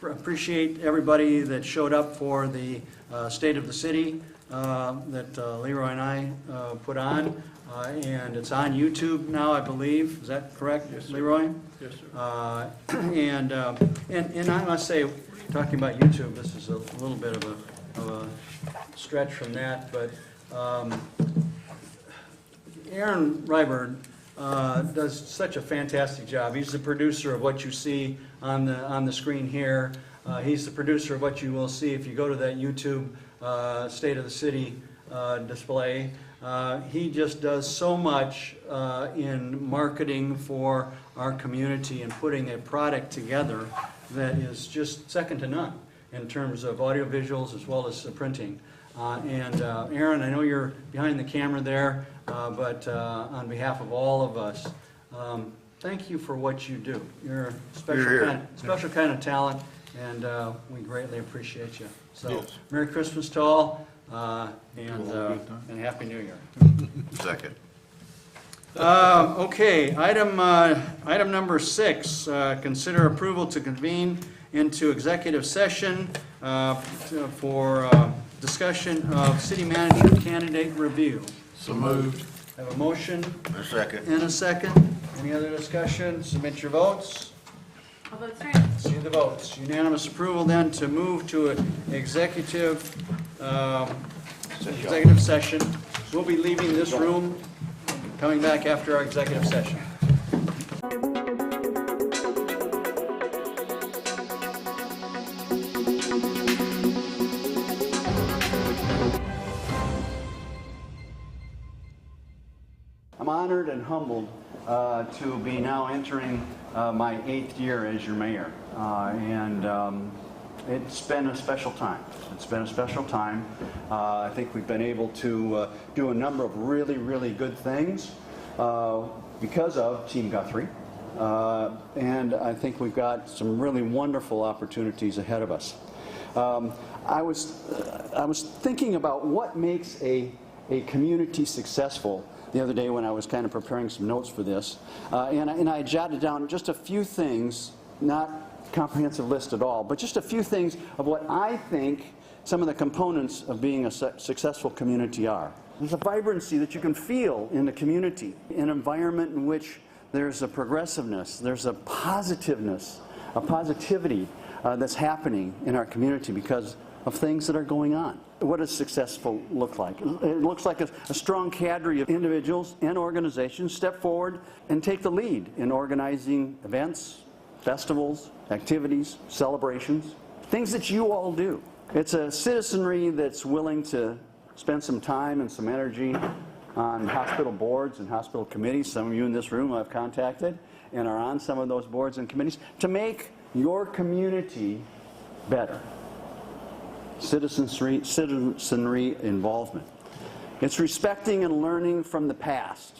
Appreciate everybody that showed up for the State of the City that Leroy and I put on. And it's on YouTube now, I believe. Is that correct, Yes, sir. Leroy? Yes, sir. And I must say, talking about YouTube, this is a little bit of a stretch from that, but Aaron Ryburn does such a fantastic job. He's the producer of what you see on the screen here. He's the producer of what you will see if you go to that YouTube State of the City display. He just does so much in marketing for our community and putting a product together that is just second to none in terms of audio visuals as well as printing. Aaron, I know you're behind the camera there, but on behalf of all of us, thank you for what you do. You're a special kind of talent, and we greatly appreciate you. So, Yes. Merry Christmas to all, and Happy New Year. Second. Okay, item number 6, consider approval to convene into executive session for discussion of city manager candidate review. So moved. Have a motion A second. and a second. Any other discussion? Submit your votes. All votes are in. See the votes. Unanimous approval then to move to an executive session. We'll be leaving this room, coming back after our executive session. I'm honored and humbled to be now entering my 8th year as your mayor. It's been a special time. It's been a special time. I think we've been able to do a number of really, really good things because of Team Guthrie. And I think we've got some really wonderful opportunities ahead of us. I was thinking about what makes a community successful the other day when I was kind of preparing some notes for this. And I jotted down just a few things, not a comprehensive list at all, but just a few things of what I think some of the components of being a successful community are. There's a vibrancy that you can feel in the community, an environment in which there's a progressiveness, there's a positiveness, a positivity that's happening in our community because of things that are going on. What does successful look like? It looks like a strong cadre of individuals and organizations step forward and take the lead in organizing events, festivals, activities, celebrations, things that you all do. It's a citizenry that's willing to spend some time and some energy on hospital boards and hospital committees. Some of you in this room I've contacted and are on some of those boards and committees to make your community better. Citizenry involvement. It's respecting and learning from the past,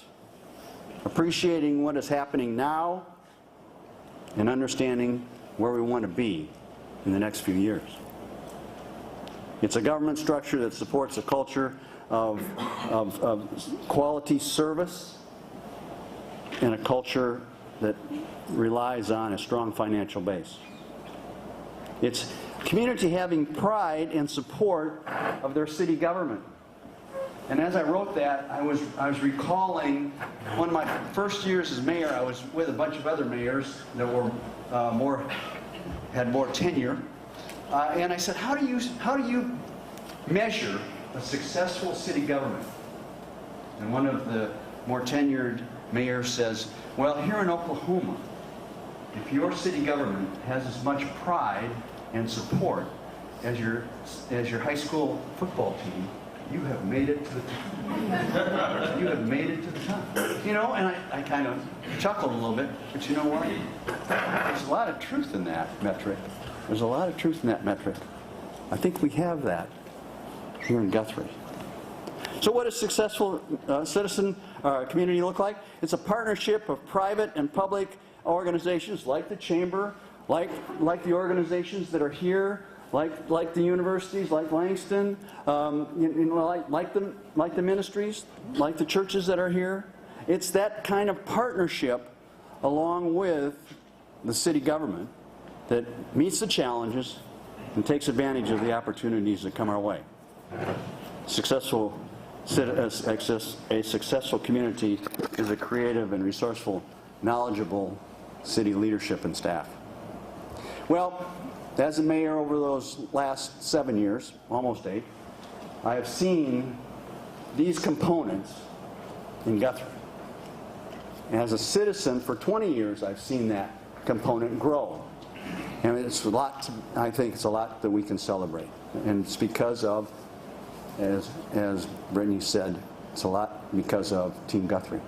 appreciating what is happening now, and understanding where we want to be in the next few years. It's a government structure that supports a culture of quality service and a culture that relies on a strong financial base. It's community having pride and support of their city government. And as I wrote that, I was recalling one of my first years as mayor. I was with a bunch of other mayors that were had more tenure, and I said, how do you measure a successful city government? And one of the more tenured mayors says, well, here in Oklahoma, if your city government has as much pride and support as your high school football team, you have made it to the top. You have made it to the top. You know, and I kind of chuckled a little bit, but you know what? There's a lot of truth in that metric. There's a lot of truth in that metric. I think we have that here in Guthrie. So what does successful citizen community look like? It's a partnership of private and public organizations like the Chamber, like the organizations that are here, like the universities, like Langston, like the ministries, like the churches that are here. It's that kind of partnership along with the city government that meets the challenges and takes advantage of the opportunities that come our way. A successful community is a creative and resourceful, knowledgeable city leadership and staff. Well, as a mayor over those last 7 years, almost 8, I have seen these components in Guthrie. As a citizen for 20 years, I've seen that component grow. And it's a lot, I think it's a lot that we can celebrate. And it's because of, as Brittany said, it's a lot because of Team Guthrie.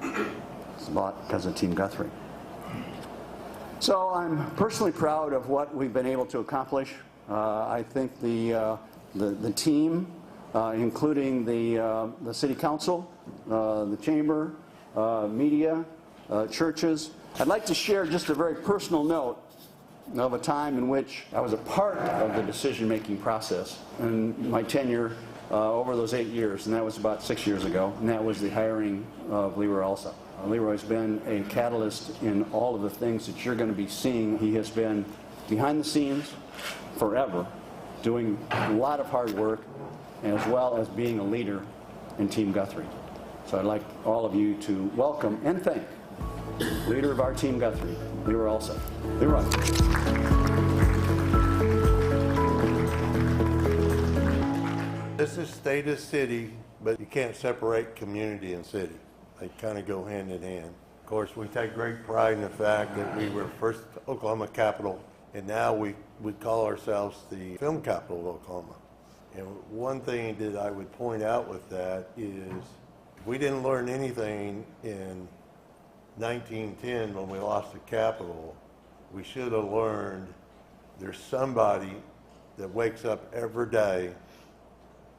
It's a lot because of Team Guthrie. So I'm personally proud of what we've been able to accomplish. I think the team, including the city council, the chamber, media, churches. I'd like to share just a very personal note of a time in which I was a part of the decision-making process in my tenure over those 8 years, and that was about 6 years ago, and that was the hiring of Leroy Alsop. Leroy's been a catalyst in all of the things that you're going to be seeing. He has been behind the scenes forever, doing a lot of hard work, as well as being a leader in Team Guthrie. So I'd like all of you to welcome and thank leader of our Team Guthrie, Leroy Alsop. Leroy. This is state of city, but you can't separate community and city. They kind of go hand in hand. Of course, we take great pride in the fact that we were first Oklahoma capital, and now we call ourselves the film capital of Oklahoma. And one thing that I would point out with that is we didn't learn anything in 1910 when we lost the capital. We should have learned there's somebody that wakes up every day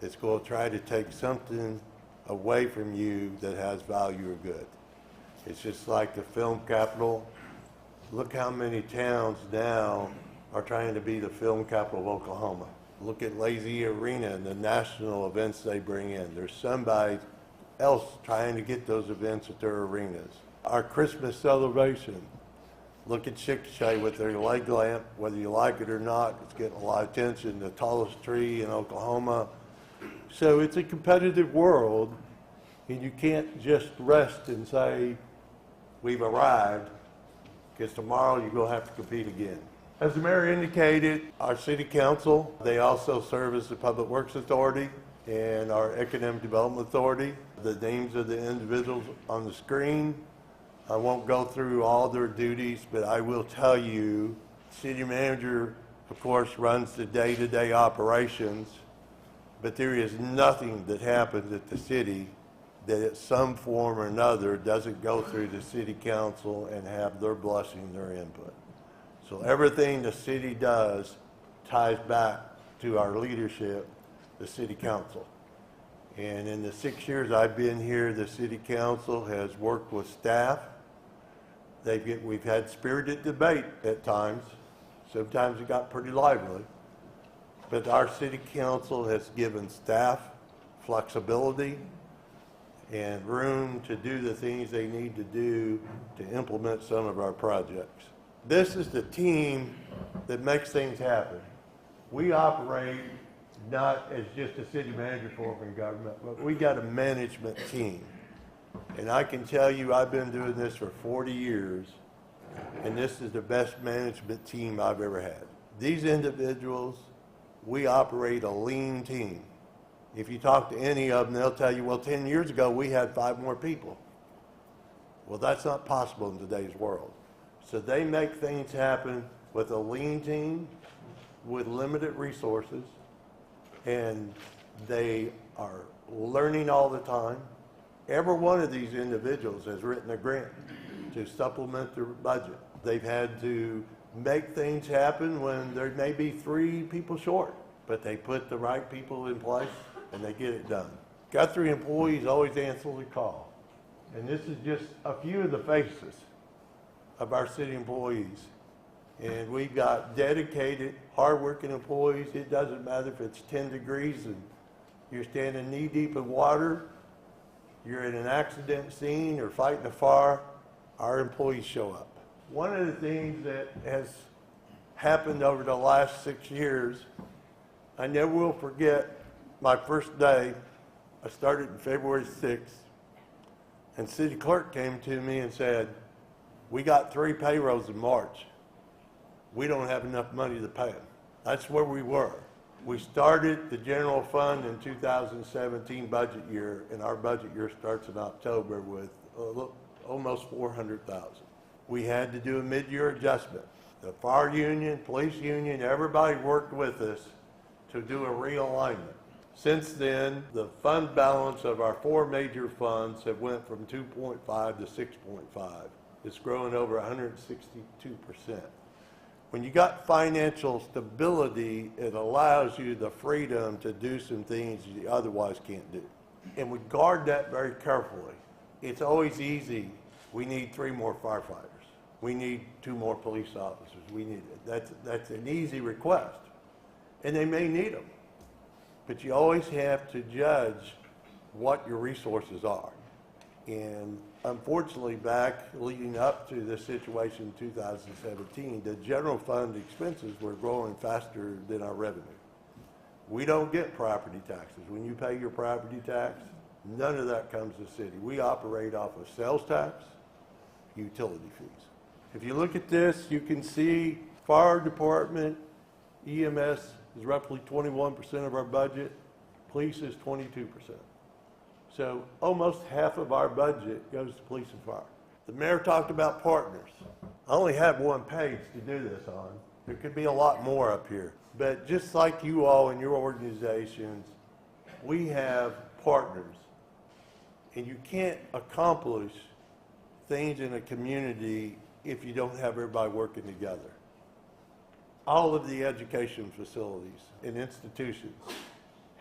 that's going to try to take something away from you that has value or good. It's just like the film capital. Look how many towns now are trying to be the film capital of Oklahoma. Look at Lazy Arena and the national events they bring in. There's somebody else trying to get those events at their arenas. Our Christmas celebration. Look at Chickasha with their leg lamp, whether you like it or not, it's getting a lot of attention, the tallest tree in Oklahoma. So it's a competitive world, and you can't just rest and say, we've arrived, because tomorrow you're going to have to compete again. As the mayor indicated, our city council, they also serve as the Public Works Authority and our Economic Development Authority. The names of the individuals on the screen, I won't go through all their duties, but I will tell you, city manager, of course, runs the day-to-day operations. But there is nothing that happens at the city that at some form or another doesn't go through the city council and have their blessing, their input. So everything the city does ties back to our leadership, the city council. And in the 6 years I've been here, the city council has worked with staff. We've had spirited debate at times. Sometimes it got pretty lively. But our city council has given staff flexibility and room to do the things they need to do to implement some of our projects. This is the team that makes things happen. We operate not as just a city manager form in government, but we got a management team. And I can tell you, I've been doing this for 40 years, and this is the best management team I've ever had. These individuals, we operate a lean team. If you talk to any of them, they'll tell you, well, 10 years ago, we had 5 more people. Well, that's not possible in today's world. So they make things happen with a lean team, with limited resources, and they are learning all the time. Every one of these individuals has written a grant to supplement their budget. They've had to make things happen when there may be 3 people short, but they put the right people in place and they get it done. Guthrie employees always answer the call. And this is just a few of the faces of our city employees. And we've got dedicated, hardworking employees. It doesn't matter if it's 10 degrees and you're standing knee-deep in water, you're in an accident scene or fighting a fire, our employees show up. One of the things that has happened over the last 6 years, I never will forget my first day. I started on February 6th, and city clerk came to me and said, we got 3 payrolls in March. We don't have enough money to pay them. That's where we were. We started the general fund in 2017 budget year, and our budget year starts in October with almost 400,000. We had to do a mid-year adjustment. The fire union, police union, everybody worked with us to do a realignment. Since then, the fund balance of our 4 major funds have went from 2.5 to 6.5. It's grown over 162%. When you got financial stability, it allows you the freedom to do some things you otherwise can't do. And we guard that very carefully. It's always easy. We need 3 more firefighters. We need 2 more police officers. We need it. That's an easy request. And they may need them. But you always have to judge what your resources are. And unfortunately, back leading up to the situation in 2017, the general fund expenses were growing faster than our revenue. We don't get property taxes. When you pay your property tax, none of that comes to the city. We operate off of sales tax, utility fees. If you look at this, you can see fire department, EMS is roughly 21% of our budget. Police is 22%. So almost half of our budget goes to police and fire. The mayor talked about partners. I only have 1 page to do this on. There could be a lot more up here. But just like you all in your organizations, we have partners. And you can't accomplish things in a community if you don't have everybody working together. All of the education facilities and institutions,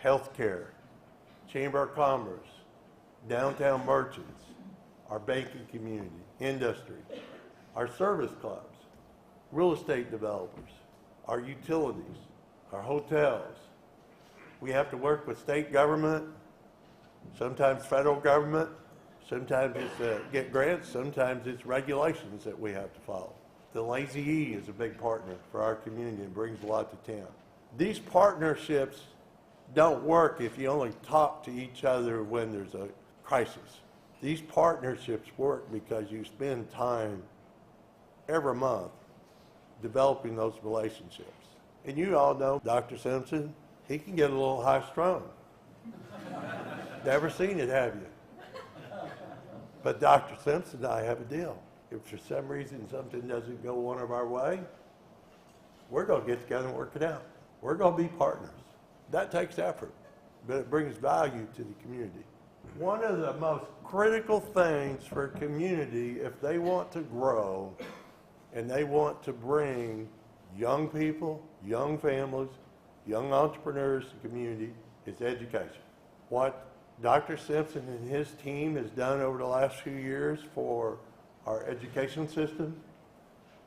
healthcare, Chamber of Commerce, downtown merchants, our banking community, industry, our service clubs, real estate developers, our utilities, our hotels. We have to work with state government, sometimes federal government, sometimes it's get grants, sometimes it's regulations that we have to follow. The Lazy E is a big partner for our community and brings a lot to town. These partnerships don't work if you only talk to each other when there's a crisis. These partnerships work because you spend time every month developing those relationships. And you all know Dr. Simpson, he can get a little high-strung. Never seen it, have you? But Dr. Simpson and I have a deal. If for some reason something doesn't go one of our way, we're going to get together and work it out. We're going to be partners. That takes effort, but it brings value to the community. One of the most critical things for a community, if they want to grow and they want to bring young people, young families, young entrepreneurs to the community, is education. What Dr. Simpson and his team has done over the last few years for our education system,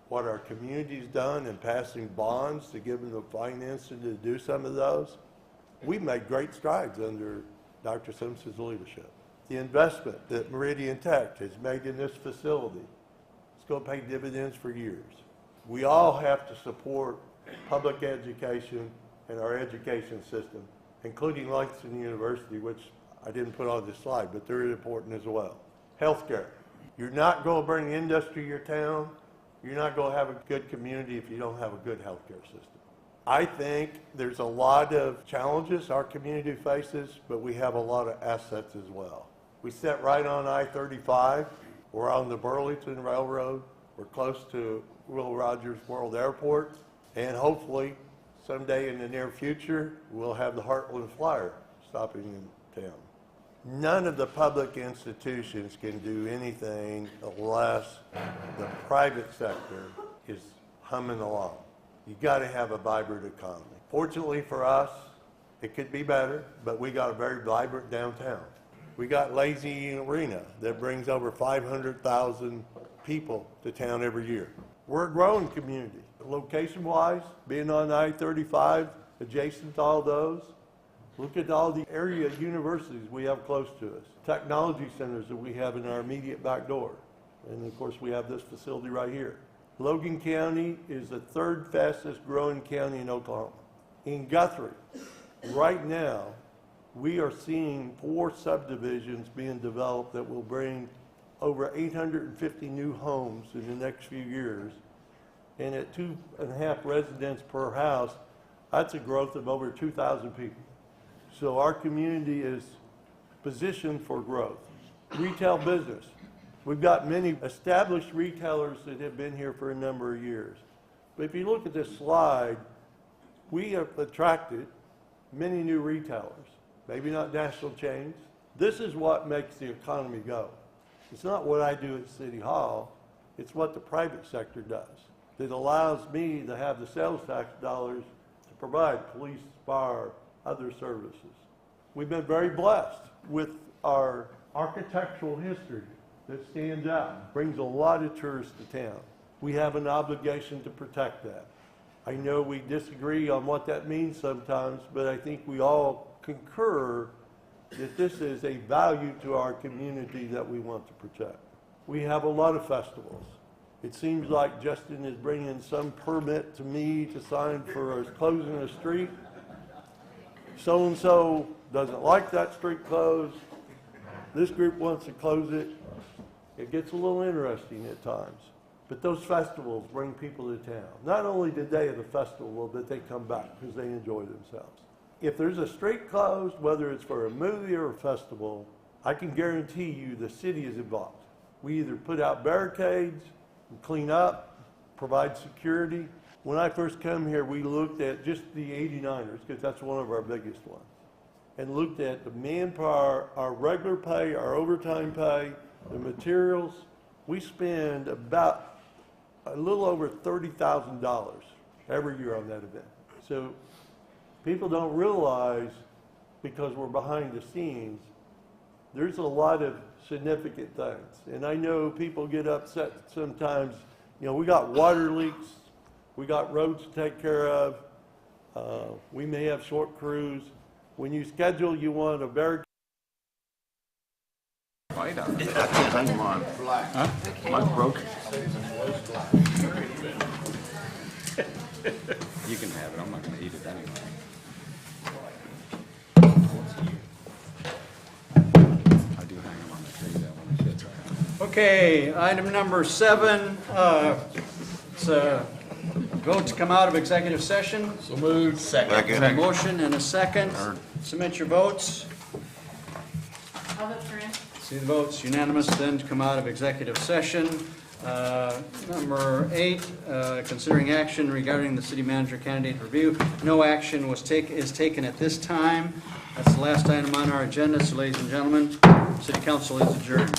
what our community's done in passing bonds to give them the financing to do some of those, we've made great strides under Dr. Simpson's leadership. The investment that Meridian Tech has made in this facility, it's going to pay dividends for years. We all have to support public education and our education system, including Langston University, which I didn't put on this slide, but they're important as well. Healthcare. You're not going to bring industry to your town. You're not going to have a good community if you don't have a good healthcare system. I think there's a lot of challenges our community faces, but we have a lot of assets as well. We sit right on I-35. We're on the Burlington Railroad. We're close to Will Rogers World Airport, and hopefully someday in the near future, we'll have the Heartland Flyer stopping in town. None of the public institutions can do anything unless the private sector is humming along. You got to have a vibrant economy. Fortunately for us, it could be better, but we got a very vibrant downtown. We got Lazy Arena that brings over 500,000 people to town every year. We're a growing community. Location-wise, being on I-35, adjacent to all those, look at all the area universities we have close to us, technology centers that we have in our immediate back door. And of course, we have this facility right here. Logan County is the third fastest growing county in Oklahoma. In Guthrie, right now, we are seeing 4 subdivisions being developed that will bring over 850 new homes in the next few years. And at 2.5 residents per house, that's a growth of over 2,000 people. So our community is positioned for growth. Retail business. We've got many established retailers that have been here for a number of years. But if you look at this slide, we have attracted many new retailers, maybe not national chains. This is what makes the economy go. It's not what I do at City Hall, it's what the private sector does. That allows me to have the sales tax dollars to provide police, fire, other services. We've been very blessed with our architectural history that stands out, brings a lot of tourists to town. We have an obligation to protect that. I know we disagree on what that means sometimes, but I think we all concur that this is a value to our community that we want to protect. We have a lot of festivals. It seems like Justin is bringing some permit to me to sign for us closing a street. So-and-so doesn't like that street closed. This group wants to close it. It gets a little interesting at times. But those festivals bring people to town. Not only the day of the festival, but they come back because they enjoy themselves. If there's a street closed, whether it's for a movie or a festival, I can guarantee you the city is involved. We either put out barricades, clean up, provide security. When I first came here, we looked at just the 89ers, because that's one of our biggest ones, and looked at the manpower, our regular pay, our overtime pay, the materials. We spend about a little over $30,000 every year on that event. So people don't realize, because we're behind the scenes, there's a lot of significant things. And I know people get upset sometimes. You know, we got water leaks, we got roads to take care of, we may have short crews. When you schedule, you want a barricade. I can't hang mine. Huh? Mine's broken. You can have it, I'm not gonna eat it anyway. I do hang them on the tree though when the kids are out. Okay, item number 7, it's a vote to come out of executive session. So moved. Second. A motion and a second. Submit your votes. All votes are in. See the votes unanimous, then to come out of executive session. Number 8, considering action regarding the city manager candidate review. No action is taken at this time. That's the last item on our agenda. So ladies and gentlemen, city council is adjourned.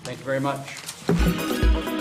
Thank you very much.